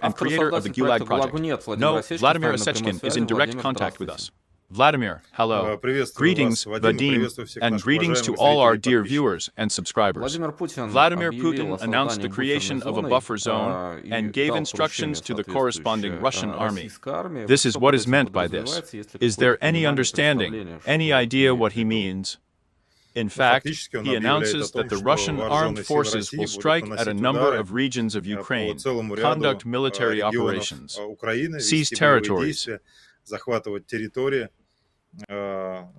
and creator of the Gulag project. No, Vladimir OSECHKIN is in direct contact with us. Vladimir, hello. Greetings, Vadim, and greetings to all our dear viewers and subscribers. Vladimir Putin announced the creation of a buffer zone and gave instructions to the corresponding Russian army. This is what is meant by this. Is there any understanding, any idea what he means? In fact, he announces that the Russian armed forces will strike at a number of regions of Ukraine, conduct military operations, seize territories.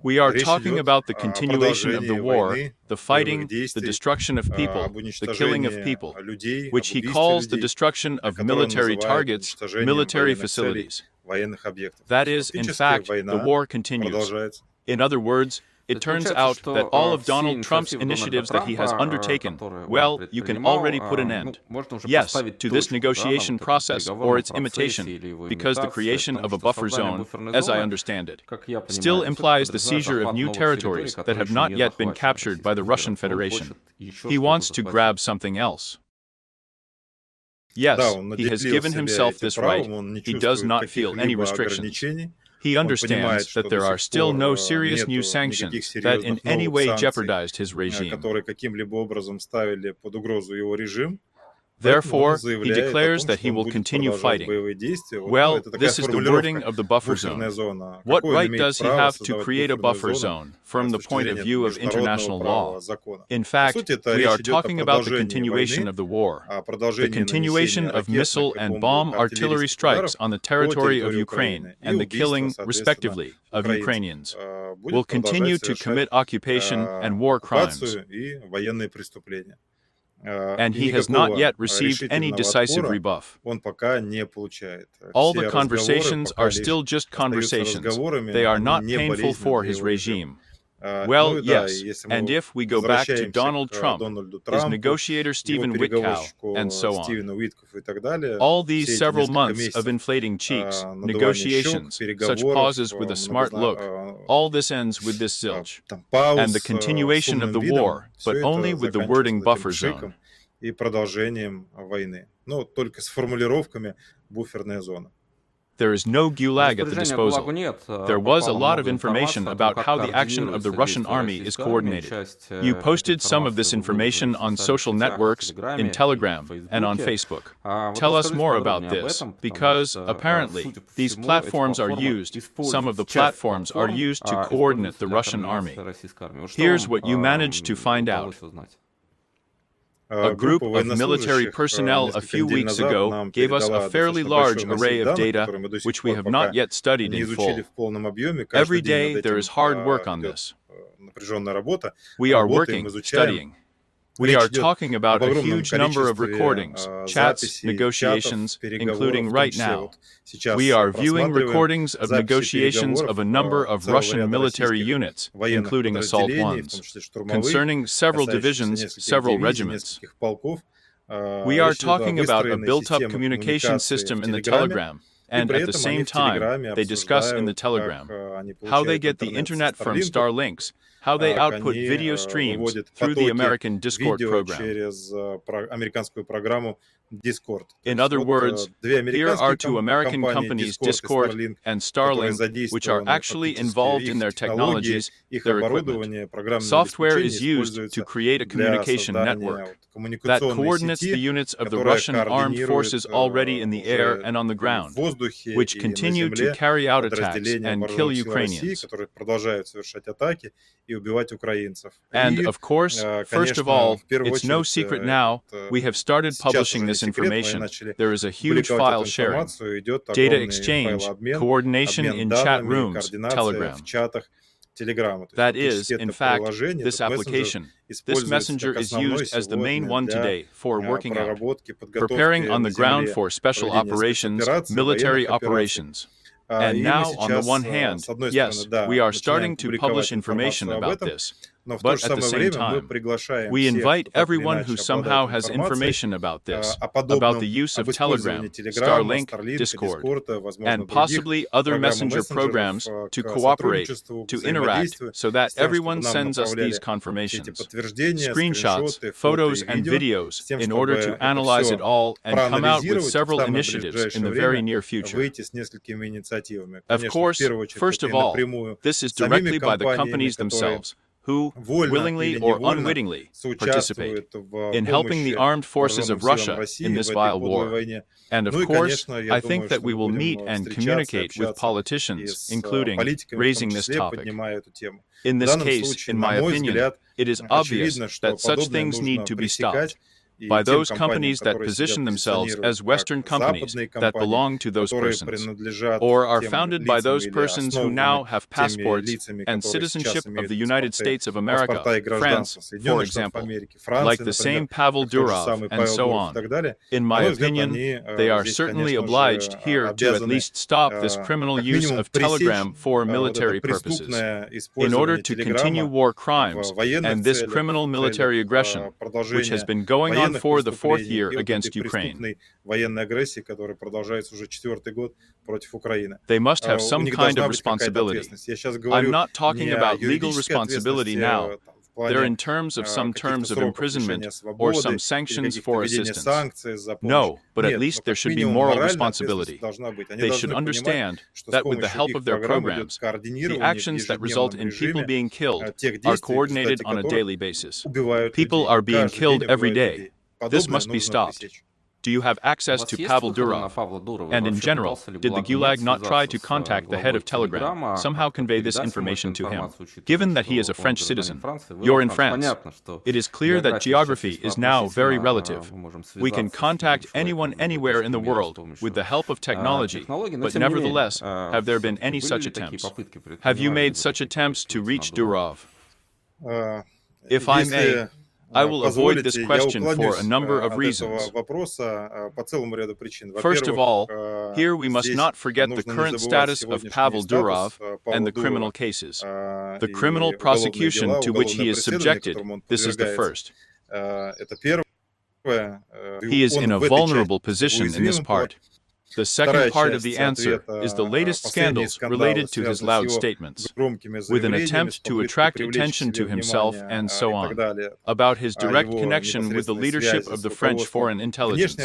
We are talking about the continuation of the war, the fighting, the destruction of people, the killing of people, which he calls the destruction of military targets, military facilities. That is, in fact, the war continues. In other words, it turns out that all of Donald Trump's initiatives that he has undertaken, well, you can already put an end, yes, to this negotiation process or its imitation, because the creation of a buffer zone, as I understand it, still implies the seizure of new territories that have not yet been captured by the Russian Federation. He wants to grab something else. Yes, he has given himself this right. He does not feel any restrictions. He understands that there are still no serious new sanctions that in any way jeopardized his regime. Therefore, he declares that he will continue fighting. Well, this is the wording of the buffer zone. What right does he have to create a buffer zone from the point of view of international law? In fact, we are talking about the continuation of the war, the continuation of missile and bomb artillery strikes on the territory of Ukraine, and the killing, respectively, of Ukrainians. Will continue to commit occupation and war crimes. And he has not yet received any decisive rebuff. All the conversations are still just conversations. They are not painful for his regime. Well, yes, and if we go back to Donald Trump, his negotiator Stephen Witkow, and so on, all these several months of inflating cheeks, negotiations, such pauses with a smart look, all this ends with this zilch, and the continuation of the war, but only with the wording buffer zone. There is no gulag at the disposal. There was a lot of information about how the action of the Russian army is coordinated. You posted some of this information on social networks, in Telegram, and on Facebook. Tell us more about this, because, apparently, these platforms are used, some of the platforms are used to coordinate the Russian army. Here's what you managed to find out. A group of military personnel a few weeks ago gave us a fairly large array of data, which we have not yet studied in full. Every day there is hard work on this. We are working, studying. We are talking about a huge number of recordings, chats, negotiations, including right now. We are viewing recordings of negotiations of a number of Russian military units, including assault ones, concerning several divisions, several regiments. We are talking about a built-up communication system in the Telegram, and at the same time, they discuss in the Telegram how they get the internet from Starlinks, how they output video streams through the American Discord program. In other words, here are two American companies, Discord and Starlink, which are actually involved in their technologies, their equipment. Software is used to create a communication network that coordinates the units of the Russian armed forces already in the air and on the ground, which continue to carry out attacks and kill Ukrainians. And, of course, first of all, it's no secret now, we have started publishing this information. There is a huge file sharing, data exchange, coordination in chat rooms, Telegram. That is, in fact, this application, this messenger is used as the main one today for working out, preparing on the ground for special operations, military operations. And now, on the one hand, yes, we are starting to publish information about this. But at the same time, we invite everyone who somehow has information about this, about the use of Telegram, Starlink, Discord, and possibly other messenger programs to cooperate, to interact, so that everyone sends us these confirmations, screenshots, photos, and videos in order to analyze it all and come out with several initiatives in the very near future. Of course, first of all, this is directly by the companies themselves, who, willingly or unwittingly, participate in helping the armed forces of Russia in this vile war. And of course, I think that we will meet and communicate with politicians, including raising this topic. In this case, in my opinion, it is obvious that such things need to be stopped by those companies that position themselves as Western companies that belong to those persons, or are founded by those persons who now have passports and citizenship of the United States of America, France, for example, like the same Pavel Durov, and so on. In my opinion, they are certainly obliged here to at least stop this criminal use of Telegram for military purposes, in order to continue war crimes and this criminal military aggression, which has been going on for the fourth year against Ukraine. They must have some kind of responsibility. I'm not talking about legal responsibility now. They're in terms of some terms of imprisonment or some sanctions for assistance. No, but at least there should be moral responsibility. They should understand that with the help of their programs, the actions that result in people being killed are coordinated on a daily basis. People are being killed every day. This must be stopped. Do you have access to Pavel Durov? And in general, did the Gulag not try to contact the head of Telegram, somehow convey this information to him? Given that he is a French citizen, you're in France. It is clear that geography is now very relative. We can contact anyone anywhere in the world with the help of technology, but nevertheless, have there been any such attempts? Have you made such attempts to reach Durov? If I may, I will avoid this question for a number of reasons. First of all, here we must not forget the current status of Pavel Durov and the criminal cases. The criminal prosecution to which he is subjected, this is the first. He is in a vulnerable position in this part. The second part of the answer is the latest scandals related to his loud statements, with an attempt to attract attention to himself and so on, about his direct connection with the leadership of the French foreign intelligence.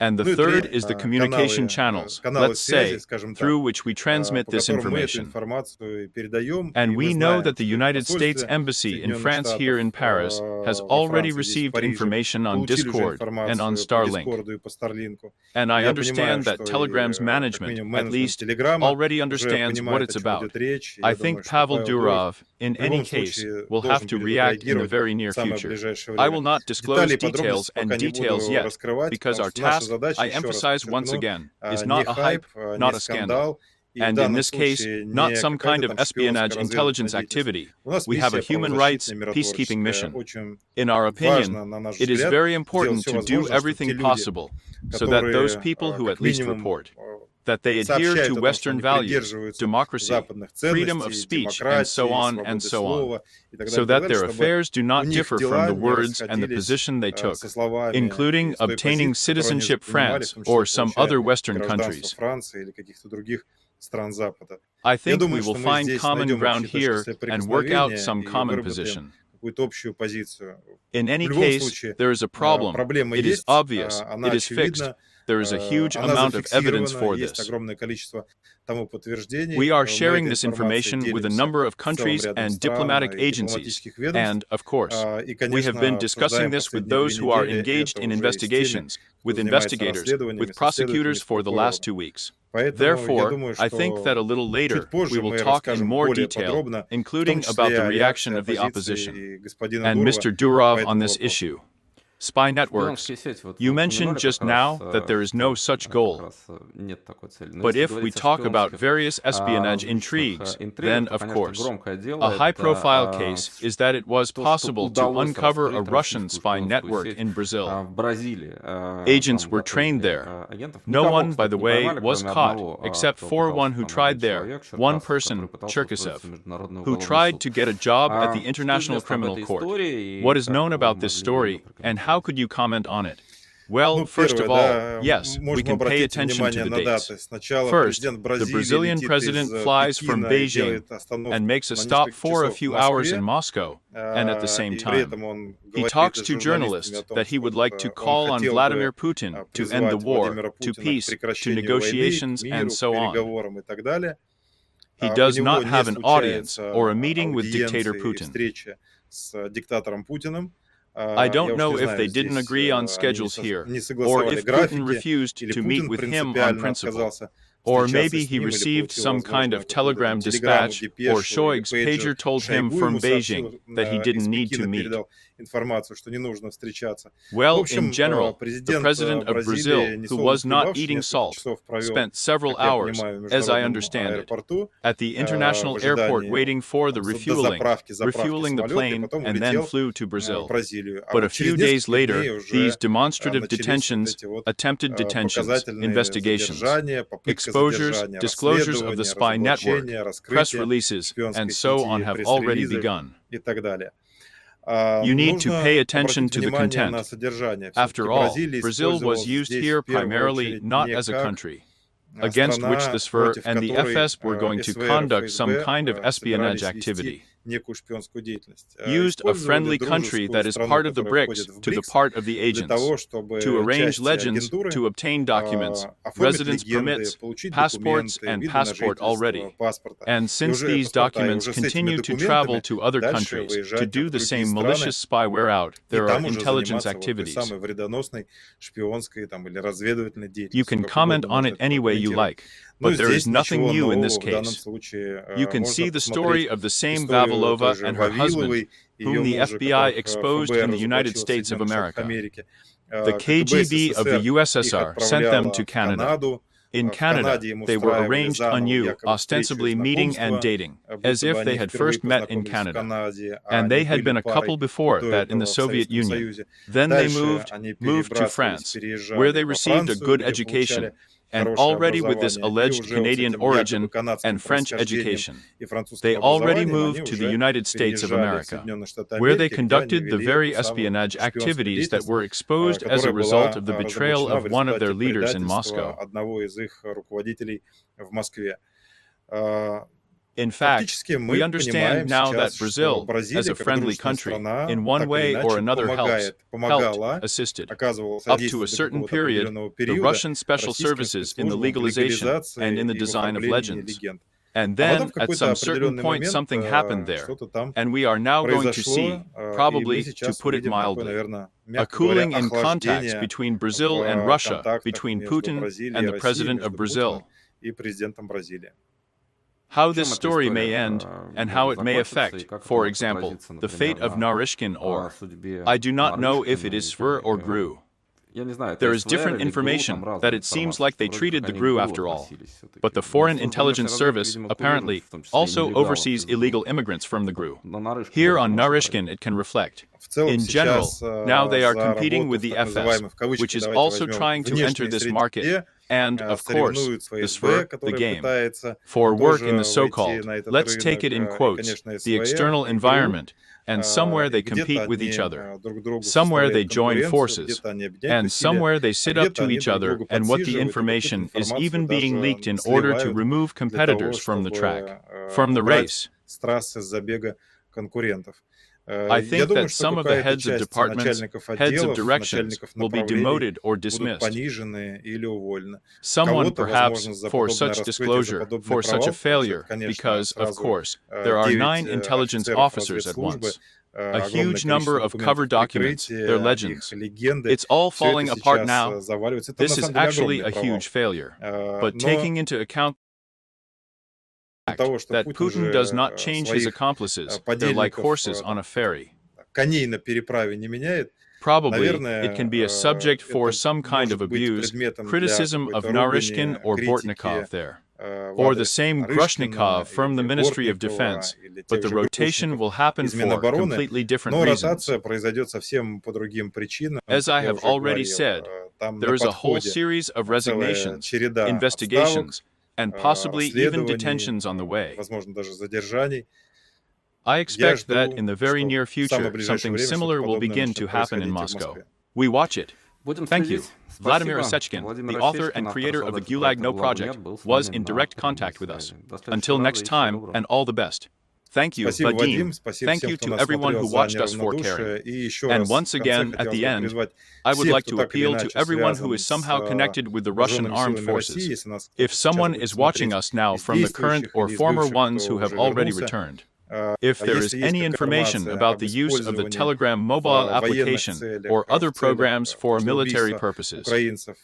And the third is the communication channels, let's say, through which we transmit this information. And we know that the United States Embassy in France here in Paris has already received information on Discord and on Starlink. And I understand that Telegram's management, at least, already understands what it's about. I think Pavel Durov, in any case, will have to react in the very near future. I will not disclose details yet, because our task, I emphasize once again, is not a hype, not a scandal. And in this case, not some kind of espionage intelligence activity. We have a human rights peacekeeping mission. In our opinion, it is very important to do everything possible so that those people who at least report that they adhere to Western values, democracy, freedom of speech, and so on, so that their affairs do not differ from the words and the position they took, including obtaining citizenship France or some other Western countries. I think we will find common ground here and work out some common position. In any case, there is a problem. It is obvious. It is fixed. There is a huge amount of evidence for this. We are sharing this information with a number of countries and diplomatic agencies, and, of course, we have been discussing this with those who are engaged in investigations, with investigators, with prosecutors for the last 2 weeks. Therefore, I think that a little later we will talk in more detail, including about the reaction of the opposition and Mr. Durov on this issue. Spy networks. You mentioned just now that there is no such goal. But if we talk about various espionage intrigues, then, of course, a high-profile case is that it was possible to uncover a Russian spy network in Brazil. Agents were trained there. No one, by the way, was caught, except for one who tried there, one person, Cherkasov, who tried to get a job at the International Criminal Court. What is known about this story, and how could you comment on it? Well, first of all, yes, we can pay attention to the dates. First, the Brazilian president flies from Beijing and makes a stop for a few hours in Moscow, and at the same time, he talks to journalists that he would like to call on Vladimir Putin to end the war, to peace, to negotiations, and so on. He does not have an audience or a meeting with dictator Putin. I don't know if they didn't agree on schedules here, or if Putin refused to meet with him on principle. Or maybe he received some kind of telegram dispatch, or Shoigu's pager told him from Beijing that he didn't need to meet. Well, in general, the president of Brazil, who was not eating salt, spent several hours, as I understand it, at the international airport waiting for the refueling the plane, and then flew to Brazil. But a few days later, these demonstrative detentions, attempted detentions, investigations, exposures, disclosures of the spy network, press releases, and so on have already begun. You need to pay attention to the content. After all, Brazil was used here primarily not as a country, against which the SVR and the FS were going to conduct some kind of espionage activity. Used a friendly country that is part of the BRICS to the part of the agents, to arrange legends, to obtain documents, residence permits, passports, and passport already. And since these documents continue to travel to other countries to do the same malicious spyware out, there are intelligence activities. You can comment on it any way you like. But there is nothing new in this case. You can see the story of the same Vavilova and her husband, whom the FBI exposed in the United States of America. The KGB of the USSR sent them to Canada. In Canada, they were arranged anew, ostensibly meeting and dating, as if they had first met in Canada. And they had been a couple before that in the Soviet Union. Then they moved to France, where they received a good education, and already with this alleged Canadian origin and French education. They already moved to the United States of America, where they conducted the very espionage activities that were exposed as a result of the betrayal of one of their leaders in Moscow. In fact, we understand now that Brazil, as a friendly country, in one way or another helped, assisted, up to a certain period, the Russian special services in the legalization and in the design of legends. And then, at some certain point, something happened there, and we are now going to see, probably, to put it mildly, a cooling in contacts between Brazil and Russia, between Putin and the president of Brazil. How this story may end, and how it may affect, for example, the fate of Naryshkin or, I do not know if it is SVR or GRU. There is different information that it seems like they treated the GRU after all. But the Foreign Intelligence Service, apparently, also oversees illegal immigrants from the GRU. Here on Naryshkin it can reflect. In general, now they are competing with the FS, which is also trying to enter this market, and, of course, the SVR, the game, for work in the so-called, let's take it in quotes, the external environment, and somewhere they compete with each other, somewhere they join forces, and somewhere they sit up to each other, and what the information is even being leaked in order to remove competitors from the track, from the race. I think that some of the heads of departments, heads of directions, will be demoted or dismissed. Someone, perhaps, for such disclosure, for such a failure, because, of course, there are 9 intelligence officers at once. A huge number of cover documents, their legends. It's all falling apart now. This is actually a huge failure. But taking into account that Putin does not change his accomplices, they're like horses on a ferry. Probably, it can be a subject for some kind of abuse, criticism of Naryshkin or Bortnikov there. Or the same Grushnikov from the Ministry of Defense, but the rotation will happen for completely different reasons. As I have already said, there is a whole series of resignations, investigations, and possibly even detentions on the way. I expect that in the very near future, something similar will begin to happen in Moscow. We watch it. Thank you. Vladimir OSECHKIN, the author and creator of the Gulag No Project, was in direct contact with us. Until next time, and all the best. Thank you, Vadim. Thank you to everyone who watched us for caring. And once again, at the end, I would like to appeal to everyone who is somehow connected with the Russian armed forces. If someone is watching us now from the current or former ones who have already returned, if there is any information about the use of the Telegram mobile application or other programs for military purposes,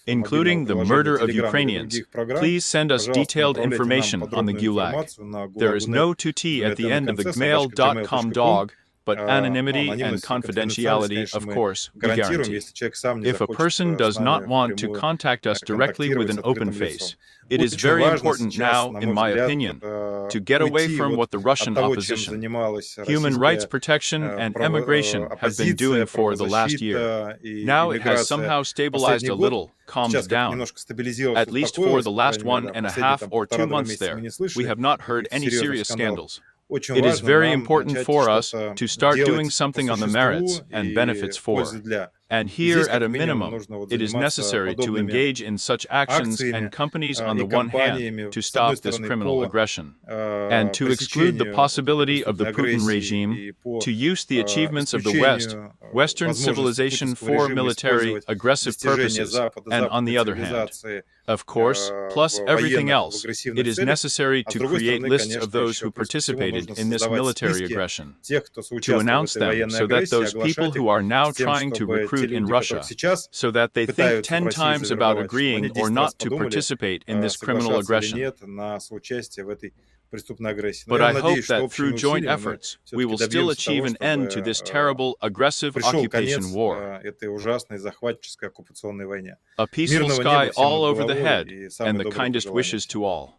including the murder of Ukrainians, please send us detailed information on the Gulag. There is no 2T at the end of the gmail.com dog, but anonymity and confidentiality, of course, we guarantee. If a person does not want to contact us directly with an open face, it is very important now, in my opinion, to get away from what the Russian opposition, human rights protection and emigration have been doing for the last year. Now it has somehow stabilized a little, calmed down. At least for the last 1.5 or 2 months there, we have not heard any serious scandals. It is very important for us to start doing something on the merits and benefits for. And here, at a minimum, it is necessary to engage in such actions and companies on the one hand to stop this criminal aggression, and to exclude the possibility of the Putin regime to use the achievements of the West, Western civilization for military, aggressive purposes, and on the other hand, of course, plus everything else, it is necessary to create lists of those who participated in this military aggression, to announce them so that those people who are now trying to recruit in Russia, so that they think 10 times about agreeing or not to participate in this criminal aggression. But I hope that through joint efforts, we will still achieve an end to this terrible, aggressive occupation war. A peaceful sky all over the head, and the kindest wishes to all.